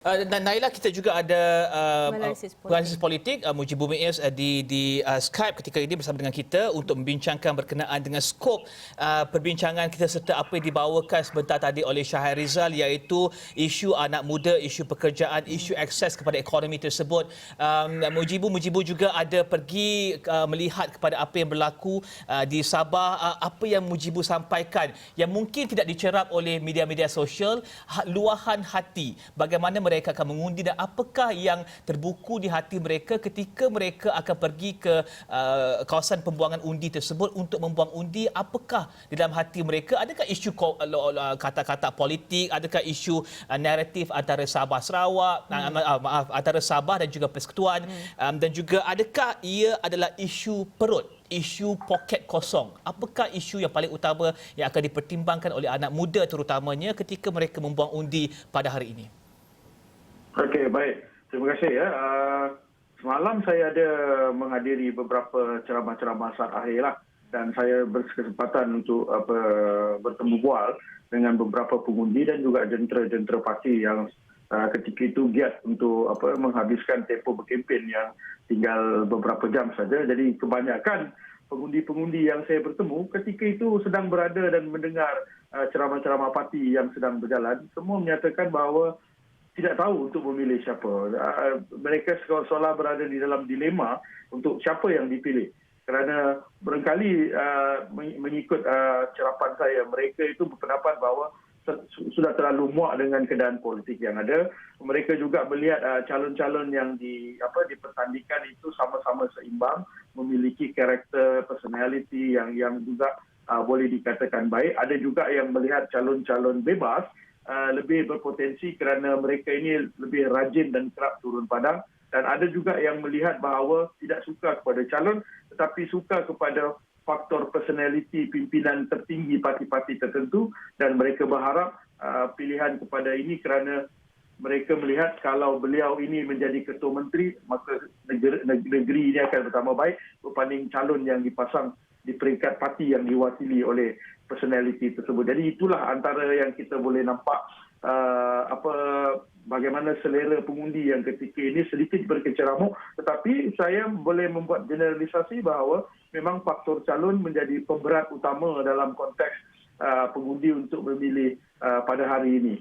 Dan Naila, kita juga ada penganalisis politik Mujibur Meez di Skype ketika ini bersama dengan kita untuk membincangkan berkenaan dengan skop perbincangan kita serta apa yang dibawakan sebentar tadi oleh Shahrizal, iaitu isu anak muda, isu pekerjaan, isu akses kepada ekonomi tersebut. Mujibur juga ada pergi melihat kepada apa yang berlaku di Sabah. Apa yang Mujibur sampaikan yang mungkin tidak dicerap oleh media-media sosial, luahan hati bagaimana mereka akan mengundi dan apakah yang terbuku di hati mereka ketika mereka akan pergi ke kawasan pembuangan undi tersebut untuk membuang undi. Apakah di dalam hati mereka? Adakah isu kata-kata politik, adakah isu naratif antara Sabah Sarawak, antara Sabah dan juga Persekutuan, dan juga adakah ia adalah isu perut, isu poket kosong? Apakah isu yang paling utama yang akan dipertimbangkan oleh anak muda terutamanya ketika mereka membuang undi pada hari ini? Okey, baik. Terima kasih ya. Semalam saya ada menghadiri beberapa ceramah-ceramah saat akhir lah, dan saya berkesempatan untuk bertemu bual dengan beberapa pengundi dan juga jentera-jentera parti yang ketika itu giat untuk menghabiskan tempoh berkempen yang tinggal beberapa jam saja. Jadi kebanyakan pengundi-pengundi yang saya bertemu ketika itu sedang berada dan mendengar ceramah-ceramah parti yang sedang berjalan, semua menyatakan bahawa tidak tahu untuk memilih siapa. Mereka seolah-olah berada di dalam dilema untuk siapa yang dipilih. Kerana barangkali mengikut cerapan saya, mereka itu berpendapat bahawa sudah terlalu muak dengan keadaan politik yang ada. Mereka juga melihat calon-calon yang dipertandingkan itu sama-sama seimbang, memiliki karakter, personality yang juga boleh dikatakan baik. Ada juga yang melihat calon-calon bebas lebih berpotensi kerana mereka ini lebih rajin dan kerap turun padang, dan ada juga yang melihat bahawa tidak suka kepada calon tetapi suka kepada faktor personality pimpinan tertinggi parti-parti tertentu, dan mereka berharap pilihan kepada ini kerana mereka melihat kalau beliau ini menjadi ketua menteri maka negeri ini akan bertambah baik berbanding calon yang dipasang di peringkat parti yang diwakili oleh personality tersebut. Jadi itulah antara yang kita boleh nampak bagaimana selera pengundi yang ketika ini sedikit berkeceramuk, tetapi saya boleh membuat generalisasi bahawa memang faktor calon menjadi pemberat utama dalam konteks pengundi untuk memilih pada hari ini.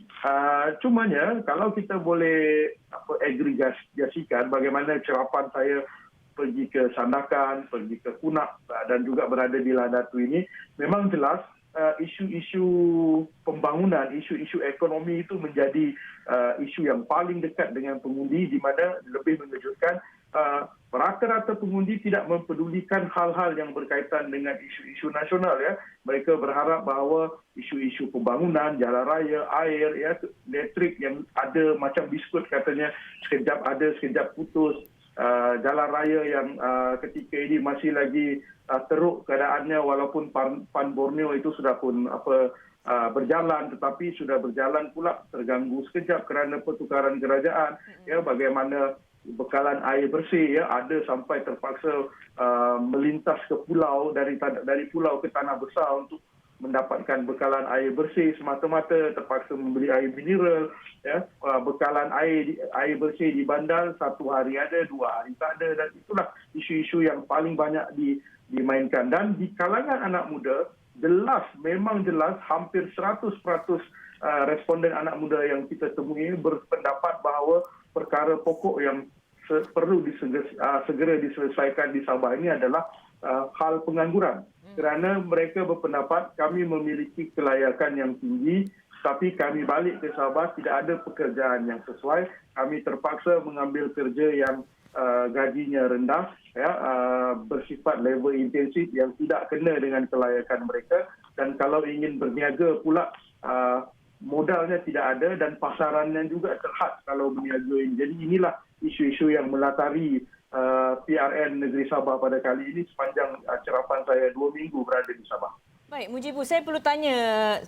Cumanya kalau kita boleh agregasikan bagaimana cerapan saya pergi ke Sandakan, pergi ke Kunak dan juga berada di Ladatu ini, memang jelas isu-isu pembangunan, isu-isu ekonomi itu menjadi isu yang paling dekat dengan pengundi, di mana lebih mengejutkan rata-rata pengundi tidak mempedulikan hal-hal yang berkaitan dengan isu-isu nasional ya. Mereka berharap bahawa isu-isu pembangunan, jalan raya, air, ya, elektrik yang ada macam biskut katanya, sekejap ada, sekejap putus. Jalan raya yang ketika ini masih lagi teruk keadaannya, walaupun PAN Borneo itu sudah pun berjalan, tetapi sudah berjalan pula terganggu sekejap kerana pertukaran kerajaan. Ya, bagaimana bekalan air bersih ya, ada sampai terpaksa melintas ke pulau, dari pulau ke tanah besar untuk mendapatkan bekalan air bersih semata-mata, terpaksa membeli air mineral, ya, bekalan air bersih di bandar 1 hari ada, 2 hari tak ada, dan itulah isu-isu yang paling banyak dimainkan. Dan di kalangan anak muda, memang jelas hampir 100% responden anak muda yang kita temui berpendapat bahawa perkara pokok yang perlu segera diselesaikan di Sabah ini adalah hal pengangguran. Kerana mereka berpendapat kami memiliki kelayakan yang tinggi, tapi kami balik ke Sabah tidak ada pekerjaan yang sesuai. Kami terpaksa mengambil kerja yang gajinya rendah, ya, bersifat labor intensif yang tidak kena dengan kelayakan mereka. Dan kalau ingin berniaga pula, modalnya tidak ada dan pasarannya juga terhad kalau berniaga ini. Jadi inilah isu-isu yang melatari PRN Negeri Sabah pada kali ini sepanjang cerapan saya 2 minggu berada di Sabah. Baik, Mujibu, saya perlu tanya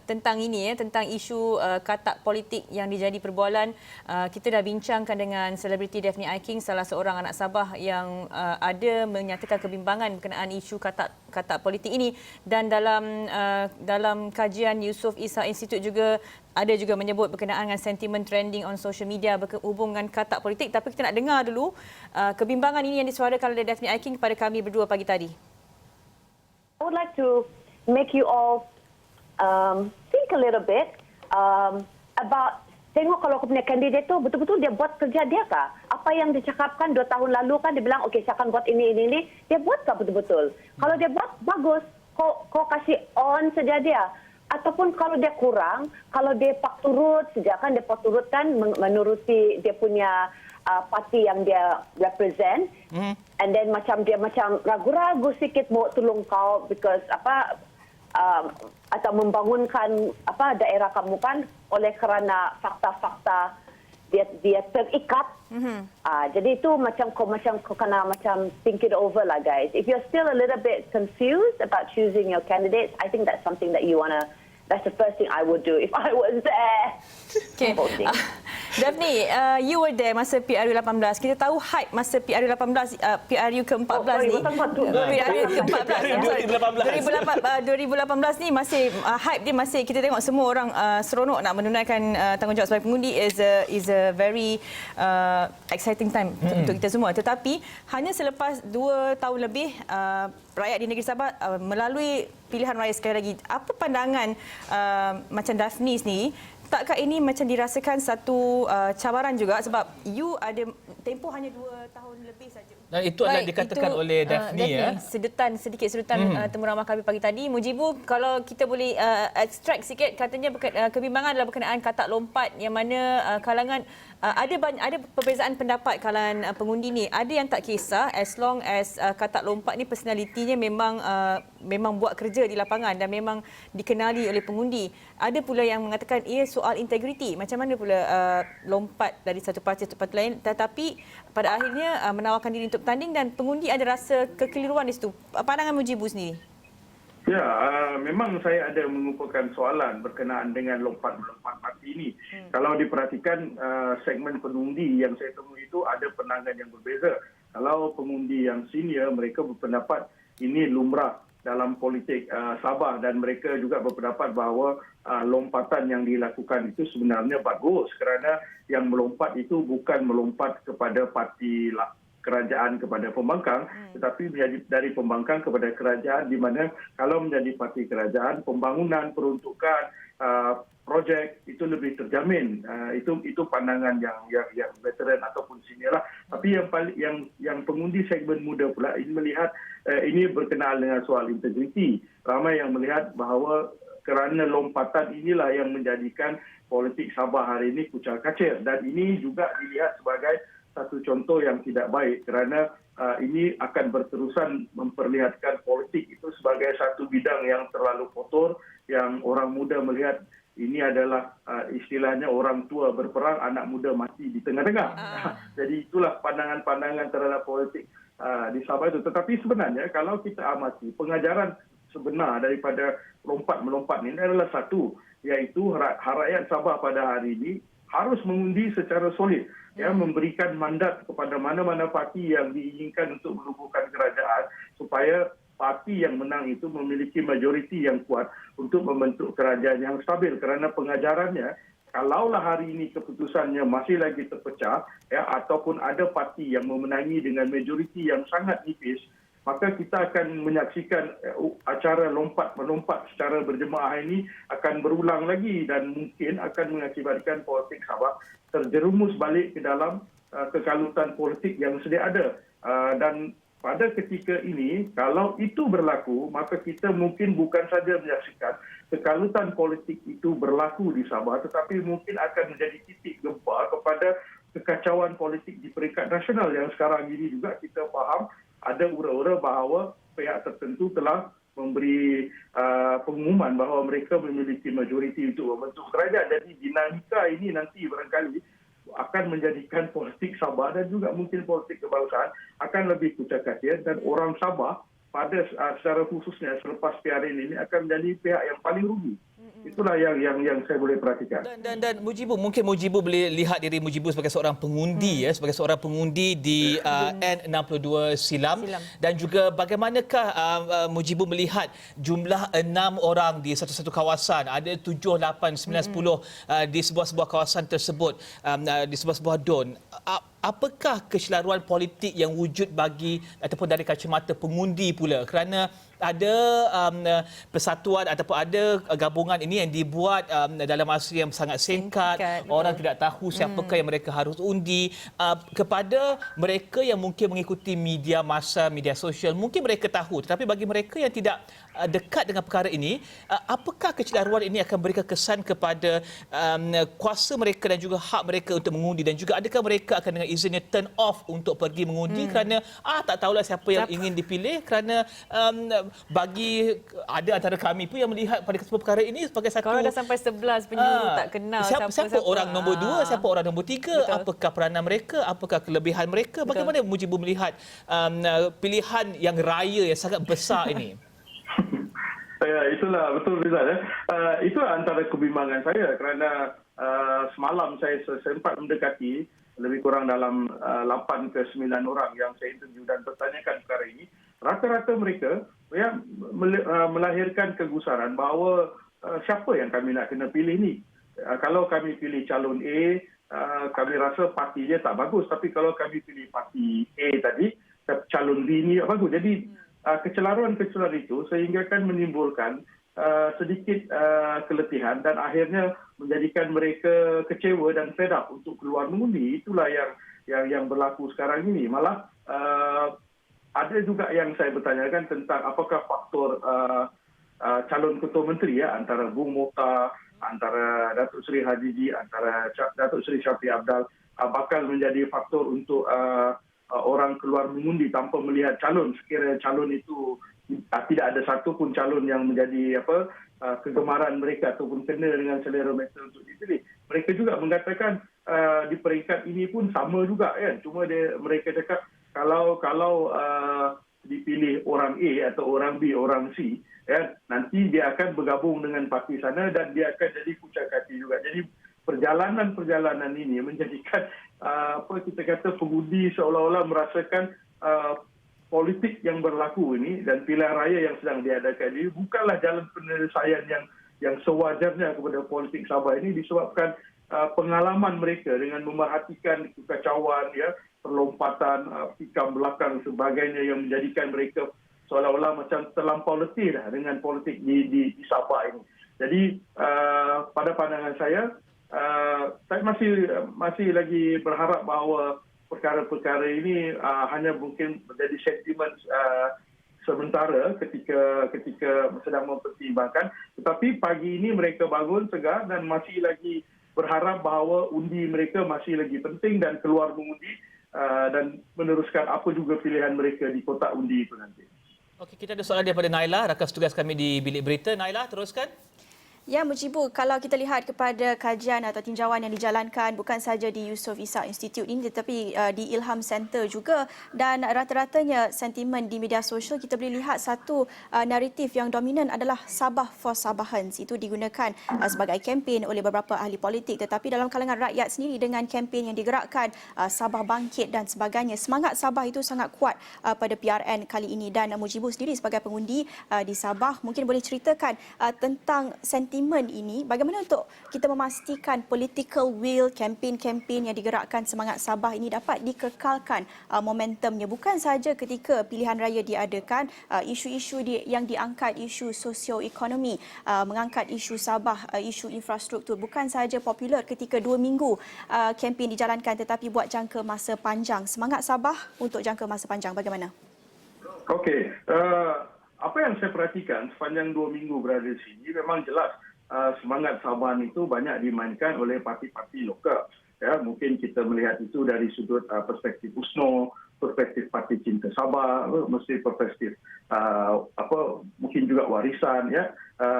tentang ini tentang isu katak politik yang dijadi perbualan. Kita dah bincangkan dengan selebriti Daphne Aiking, salah seorang anak Sabah yang ada menyatakan kebimbangan berkenaan isu katak politik ini, dan dalam kajian Yusof Ishak Institute juga ada juga menyebut berkenaan dengan sentimen trending on social media berhubung dengan katak politik. Tapi kita nak dengar dulu kebimbangan ini yang disuarakan oleh Daphne Aiking kepada kami berdua pagi tadi. I would like to make you all think a little bit about tengok kalau aku punya kandidat tu betul-betul dia buat kerja dia kah? Apa yang dicakapkan 2 tahun lalu kan dia bilang okey saya akan buat ini, dia buat kah betul-betul? Kalau dia buat bagus, kau kasih on saja dia. Ataupun kalau dia kurang, kalau dia pak turut saja kan dia pak turut kan menuruti dia punya parti yang dia represent, and then macam dia macam ragu-ragu sikit mau tolong kau because atau membangunkan daerah kamu kan oleh kerana fakta-fakta dia terikat. Jadi itu macam kau kena macam think it over lah guys. If you're still a little bit confused about choosing your candidates, I think that's something that you wanna. That's the first thing I would do if I was there. Okay. Daphne, you were there masa PRU 18. Kita tahu hype masa PRU 18, PRU ke-14 ni. PRU ke-14. 2018 ni masih hype dia masih kita tengok semua orang seronok nak menunaikan tanggungjawab sebagai pengundi is a very exciting time untuk kita semua. Tetapi hanya selepas 2 tahun lebih rakyat di negeri Sabah melalui pilihan raya sekali lagi, apa pandangan macam Daphne ni? Takkah ini macam dirasakan satu cabaran juga sebab you ada tempoh hanya 2 tahun lebih saja. Dan itu adalah dikatakan oleh Daphne. Sedikit sedutan temu ramah kami pagi tadi. Mujibu, kalau kita boleh extract sikit, katanya kebimbangan adalah berkenaan katak lompat yang mana kalangan ada perbezaan pendapat kalangan pengundi ni. Ada yang tak kisah as long as katak lompat ni personalitinya memang buat kerja di lapangan dan memang dikenali oleh pengundi. Ada pula yang mengatakan ia soal integriti. Macam mana pula lompat dari satu parti ke parti lain tetapi pada akhirnya menawarkan diri untuk bertanding dan pengundi ada rasa kekeliruan di situ. Pandangan Mujibu sendiri? Ya, memang saya ada mengumpulkan soalan berkenaan dengan lompat-melompat parti ini. Kalau diperhatikan segmen pengundi yang saya temui itu ada pandangan yang berbeza. Kalau pengundi yang senior, mereka berpendapat ini lumrah dalam politik Sabah dan mereka juga berpendapat bahawa lompatan yang dilakukan itu sebenarnya bagus kerana yang melompat itu bukan melompat kepada parti kerajaan kepada pembangkang, tetapi menjadi dari pembangkang kepada kerajaan, di mana kalau menjadi parti kerajaan, pembangunan, peruntukan, projek itu lebih terjamin. Itu pandangan yang veteran ataupun senior lah. Tapi yang pengundi segmen muda pula ini melihat ini berkenaan dengan soal integriti. Ramai yang melihat bahawa kerana lompatan inilah yang menjadikan politik Sabah hari ini kucar-kacir, dan ini juga dilihat sebagai satu contoh yang tidak baik kerana ini akan berterusan memperlihatkan politik itu sebagai satu bidang yang terlalu kotor, yang orang muda melihat ini adalah istilahnya orang tua berperang, anak muda mati di tengah-tengah. Jadi itulah pandangan-pandangan terhadap politik di Sabah itu. Tetapi sebenarnya kalau kita amati pengajaran sebenar daripada lompat-melompat ini adalah satu, iaitu rakyat Sabah pada hari ini harus mengundi secara solid, memberikan mandat kepada mana-mana parti yang diinginkan untuk menubuhkan kerajaan supaya parti yang menang itu memiliki majoriti yang kuat untuk membentuk kerajaan yang stabil. Kerana pengajarannya, kalaulah hari ini keputusannya masih lagi terpecah ataupun ada parti yang memenangi dengan majoriti yang sangat nipis, maka kita akan menyaksikan acara lompat-melompat secara berjemaah ini akan berulang lagi dan mungkin akan mengakibatkan politik Sabah terjerumus balik ke dalam kekalutan politik yang sedia ada. Dan pada ketika ini, kalau itu berlaku, maka kita mungkin bukan saja menyaksikan kekalutan politik itu berlaku di Sabah, tetapi mungkin akan menjadi titik gempa kepada kekacauan politik di peringkat nasional yang sekarang ini juga kita faham ada ura-ura bahawa pihak tertentu telah memberi pengumuman bahawa mereka memiliki majoriti untuk membentuk kerajaan. Jadi dinamika ini nanti barangkali akan menjadikan politik Sabah dan juga mungkin politik kebangsaan akan lebih kucar-kacir, dan orang Sabah pada secara khususnya selepas PRN ini akan menjadi pihak yang paling rugi. Itulah yang saya boleh perhatikan. Dan Mujibu, mungkin Mujibu boleh lihat diri Mujibu sebagai seorang pengundi, sebagai seorang pengundi di N62 silam. Dan juga bagaimanakah Mujibu melihat jumlah 6 orang di satu-satu kawasan, ada 7, 8, 9, 10 di sebuah-sebuah kawasan tersebut, di sebuah-sebuah DUN. Apakah keseluruhan politik yang wujud bagi ataupun dari kacamata pengundi pula, kerana ada persatuan ataupun ada gabungan ini yang dibuat dalam masa yang sangat singkat, orang tidak tahu siapakah yang mereka harus undi. Kepada mereka yang mungkin mengikuti media massa, media sosial, mungkin mereka tahu, tetapi bagi mereka yang tidak dekat dengan perkara ini, apakah kecelaruan ini akan berikan kesan kepada kuasa mereka dan juga hak mereka untuk mengundi, dan juga adakah mereka akan dengan izinnya turn off untuk pergi mengundi kerana tak tahulah siapa yang ingin dipilih, kerana bagi ada antara kami pun yang melihat pada semua perkara ini sebagai satu, kalau dah sampai 11 penjuru tak kenal siapa orang nombor 2, siapa orang nombor 3, apakah peranan mereka, apakah kelebihan mereka. Bagaimana Mujibu melihat pilihan yang raya yang sangat besar ini? Ya, itulah betul Rizal. Itu antara kebimbangan saya kerana semalam saya sempat mendekati lebih kurang dalam 8 ke 9 orang yang saya interview dan bertanyakan perkara ini. Rata-rata mereka melahirkan kegusaran bahawa siapa yang kami nak kena pilih ni. Kalau kami pilih calon A, kami rasa parti dia tak bagus. Tapi kalau kami pilih parti A tadi, calon B ni tak bagus. Jadi kecelaruan-kecelaruan itu sehingga kan menimbulkan sedikit keletihan dan akhirnya menjadikan mereka kecewa dan fed up untuk keluar mengundi. Itulah yang berlaku sekarang ini. Malah ada juga yang saya bertanyakan tentang apakah faktor calon ketua menteri antara Bung Mokhtar, antara Datuk Seri Hajiji, antara Datuk Seri Shafie Apdal bakal menjadi faktor untuk orang keluar mengundi tanpa melihat calon. Sekiranya calon itu tidak ada satu pun calon yang menjadi kegemaran mereka ataupun kena dengan selera mereka untuk dipilih. Mereka juga mengatakan di peringkat ini pun sama juga kan. Cuma mereka cakap kalau dipilih orang A atau orang B, orang C, nanti dia akan bergabung dengan parti sana dan dia akan jadi kucak hati juga. Jadi perjalanan ini menjadikan kita kata pengundi seolah-olah merasakan politik yang berlaku ini dan pilihan raya yang sedang diadakan ini bukanlah jalan penyelesaian yang sewajarnya kepada politik Sabah ini, disebabkan pengalaman mereka dengan memerhatikan kekacauan, perlompatan, tikam belakang sebagainya yang menjadikan mereka seolah-olah macam terlampau letih dengan politik di Sabah ini. Jadi pada pandangan saya masih lagi berharap bahawa perkara-perkara ini hanya mungkin menjadi sentimen sementara ketika sedang mempertimbangkan. Tetapi pagi ini mereka bangun segar dan masih lagi berharap bahawa undi mereka masih lagi penting dan keluar mengundi dan meneruskan apa juga pilihan mereka di kotak undi itu nanti. Okey, kita ada soalan daripada Naila, rakan tugas kami di Bilik Berita. Naila, teruskan. Ya, Mujibu, kalau kita lihat kepada kajian atau tinjauan yang dijalankan bukan saja di Yusof Ishak Institute ini tetapi di Ilham Center juga, dan rata-ratanya sentimen di media sosial kita boleh lihat satu naratif yang dominan adalah Sabah for Sabahans. Itu digunakan sebagai kempen oleh beberapa ahli politik, tetapi dalam kalangan rakyat sendiri dengan kempen yang digerakkan Sabah Bangkit dan sebagainya, semangat Sabah itu sangat kuat pada PRN kali ini. Dan Mujibu sendiri sebagai pengundi di Sabah mungkin boleh ceritakan tentang sentimen ini, bagaimana untuk kita memastikan political will, kempen-kempen yang digerakkan semangat Sabah ini dapat dikekalkan momentumnya, bukan saja ketika pilihan raya diadakan, isu-isu yang diangkat, isu sosioekonomi, mengangkat isu Sabah, isu infrastruktur, bukan saja popular ketika 2 minggu kempen dijalankan tetapi buat jangka masa panjang. Semangat Sabah untuk jangka masa panjang bagaimana? Okey, apa yang saya perhatikan sepanjang 2 minggu berada di sini, memang jelas semangat Sabah itu banyak dimainkan oleh parti-parti lokal. Ya, mungkin kita melihat itu dari sudut perspektif USNO, perspektif Parti Cinta Sabah, mesti perspektif mungkin juga warisan, ya.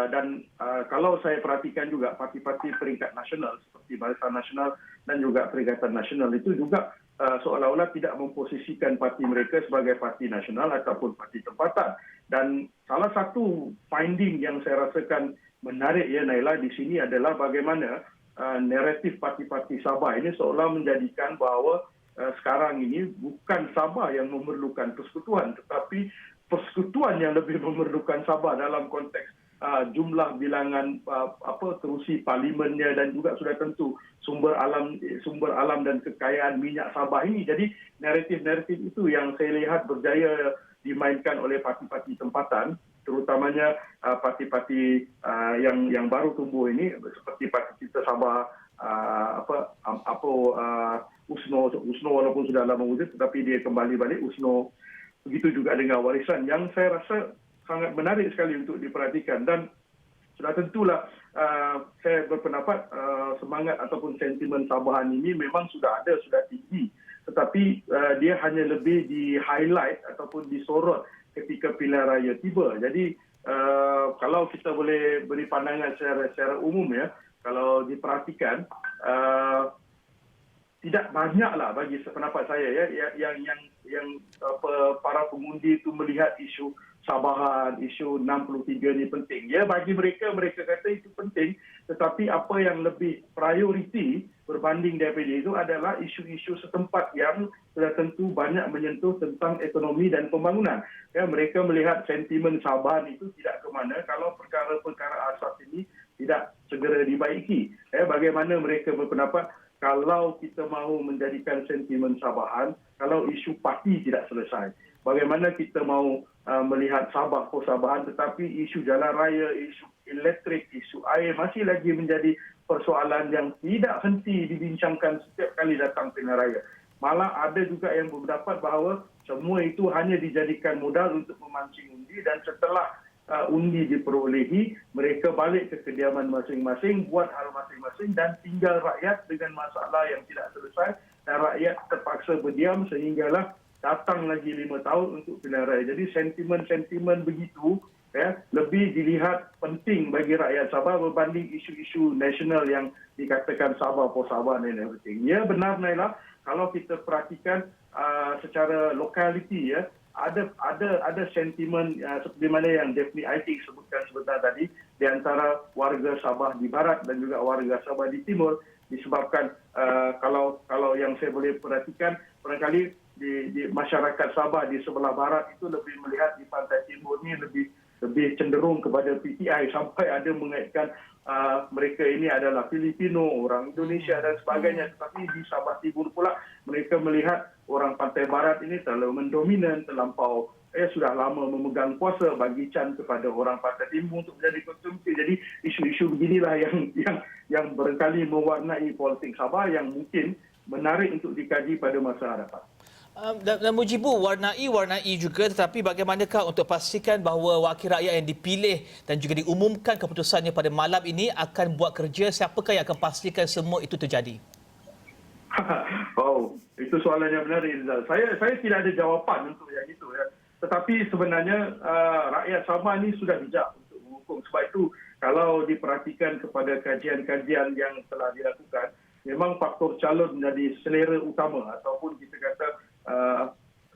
Dan kalau saya perhatikan juga parti-parti peringkat nasional seperti Barisan Nasional dan juga Perikatan Nasional itu juga seolah-olah tidak memposisikan parti mereka sebagai parti nasional ataupun parti tempatan. Dan salah satu finding yang saya rasakan menarik ya Naila di sini adalah bagaimana naratif parti-parti Sabah ini seolah menjadikan bahawa sekarang ini bukan Sabah yang memerlukan persekutuan, tetapi persekutuan yang lebih memerlukan Sabah dalam konteks jumlah bilangan kerusi parlimennya dan juga sudah tentu sumber alam dan kekayaan minyak Sabah ini. Jadi naratif-naratif itu yang saya lihat berjaya dimainkan oleh parti-parti tempatan, terutamanya parti-parti yang baru tumbuh ini seperti parti kita Sabah USNO walaupun sudah lama wujud tetapi dia kembali balik USNO. Begitu juga dengan Warisan yang saya rasa sangat menarik sekali untuk diperhatikan. Dan sudah tentulah saya berpendapat semangat ataupun sentimen Sabahan ini memang sudah ada, sudah tinggi, tetapi dia hanya lebih di-highlight ataupun disorot ketika pilihan raya tiba. Jadi kalau kita boleh beri pandangan secara umum ya, kalau diperhatikan tidak banyaklah bagi pendapat saya ya yang para pengundi itu melihat isu Sabahan, isu 63 ini penting. Ya, bagi mereka kata itu penting, tetapi apa yang lebih prioriti berbanding daripada itu adalah isu-isu setempat yang sudah tentu banyak menyentuh tentang ekonomi dan pembangunan. Ya, mereka melihat sentimen Sabahan itu tidak ke mana kalau perkara-perkara asas ini tidak segera dibaiki. Ya, bagaimana mereka berpendapat kalau kita mahu menjadikan sentimen Sabahan, kalau isu parti tidak selesai. Bagaimana kita mahu melihat Sabah Sabahan, tetapi isu jalan raya, isu elektrik, isu air masih lagi menjadi persoalan yang tidak henti dibincangkan setiap kali datang pilihan raya. Malah ada juga yang berpendapat bahawa semua itu hanya dijadikan modal untuk memancing undi dan setelah undi diperolehi, mereka balik ke kediaman masing-masing, buat hal masing-masing dan tinggal rakyat dengan masalah yang tidak selesai dan rakyat terpaksa berdiam sehinggalah datang lagi 5 tahun untuk pilihan raya. Jadi sentimen-sentimen begitu ya, lebih dilihat penting bagi rakyat Sabah berbanding isu-isu nasional yang dikatakan Sabah for Sabah dan everything. Ya benar Naila, kalau kita perhatikan secara lokaliti ya, ada sentimen seperti mana yang Daphne Aitik sebutkan sebentar tadi di antara warga Sabah di barat dan juga warga Sabah di timur, disebabkan kalau yang saya boleh perhatikan barangkali di masyarakat Sabah di sebelah barat itu lebih melihat di pantai timur ni lebih cenderung kepada PTI sampai ada mengaitkan mereka ini adalah Filipino, orang Indonesia dan sebagainya. Tetapi di Sabah Timur pula mereka melihat orang pantai barat ini terlalu mendominan, terlampau sudah lama memegang kuasa, bagi can kepada orang pantai timur untuk menjadi konsumsi. Jadi isu-isu beginilah yang barangkali mewarnai politik Sabah yang mungkin menarik untuk dikaji pada masa hadapan. Dan Mujibu, warnai juga, tetapi bagaimanakah untuk pastikan bahawa wakil rakyat yang dipilih dan juga diumumkan keputusannya pada malam ini akan buat kerja? Siapakah yang akan pastikan semua itu terjadi? Oh, itu soalan yang benar, Rizal. Saya tidak ada jawapan untuk yang itu ya. Tetapi sebenarnya rakyat Sabah ini sudah bijak untuk menghukum. Sebab itu kalau diperhatikan kepada kajian-kajian yang telah dilakukan, memang faktor calon menjadi selera utama ataupun kita kata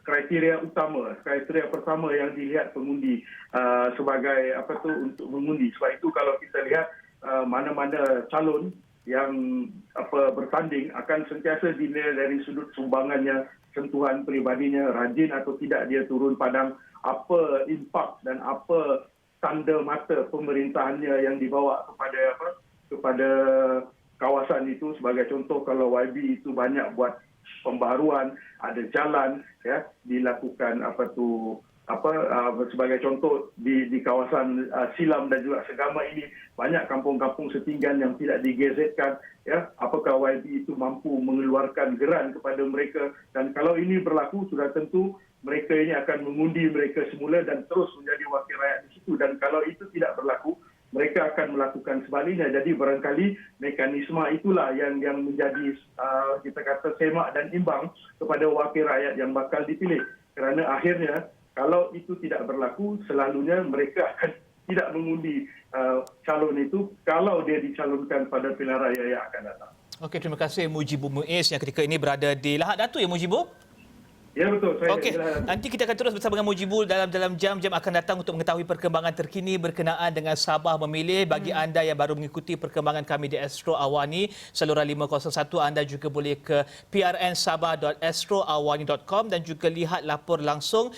kriteria pertama yang dilihat pengundi sebagai untuk mengundi. Sebab itu kalau kita lihat mana-mana calon yang bertanding akan sentiasa dinilai dari sudut sumbangannya, sentuhan peribadinya, rajin atau tidak dia turun padang, apa impak dan apa tanda mata pemerintahannya yang dibawa kepada kawasan itu. Sebagai contoh, kalau YB itu banyak buat pembaharuan, ada jalan ya dilakukan sebagai contoh di kawasan Silam dan juga Segama ini banyak kampung-kampung setinggan yang tidak digezetkan ya. Apakah YB itu mampu mengeluarkan geran kepada mereka? Dan kalau ini berlaku, sudah tentu mereka ini akan mengundi mereka semula dan terus menjadi wakil rakyat di situ. Dan kalau itu tidak berlaku, mereka akan melakukan sebaliknya. Jadi barangkali mekanisme itulah yang menjadi kita kata semak dan imbang kepada wakil rakyat yang bakal dipilih. Kerana akhirnya kalau itu tidak berlaku, selalunya mereka akan tidak mengundi calon itu kalau dia dicalonkan pada pilihan raya yang akan datang. Okey, terima kasih Mujibur Muiz yang ketika ini berada di Lahad Datu ya Mujibur? Ya betul. Saya Okey, nanti kita akan terus bersama dengan Mujibur dalam jam-jam akan datang untuk mengetahui perkembangan terkini berkenaan dengan Sabah memilih. Bagi anda yang baru mengikuti perkembangan kami di Astro Awani saluran 501, anda juga boleh ke prnsabah.astroawani.com dan juga lihat lapor langsung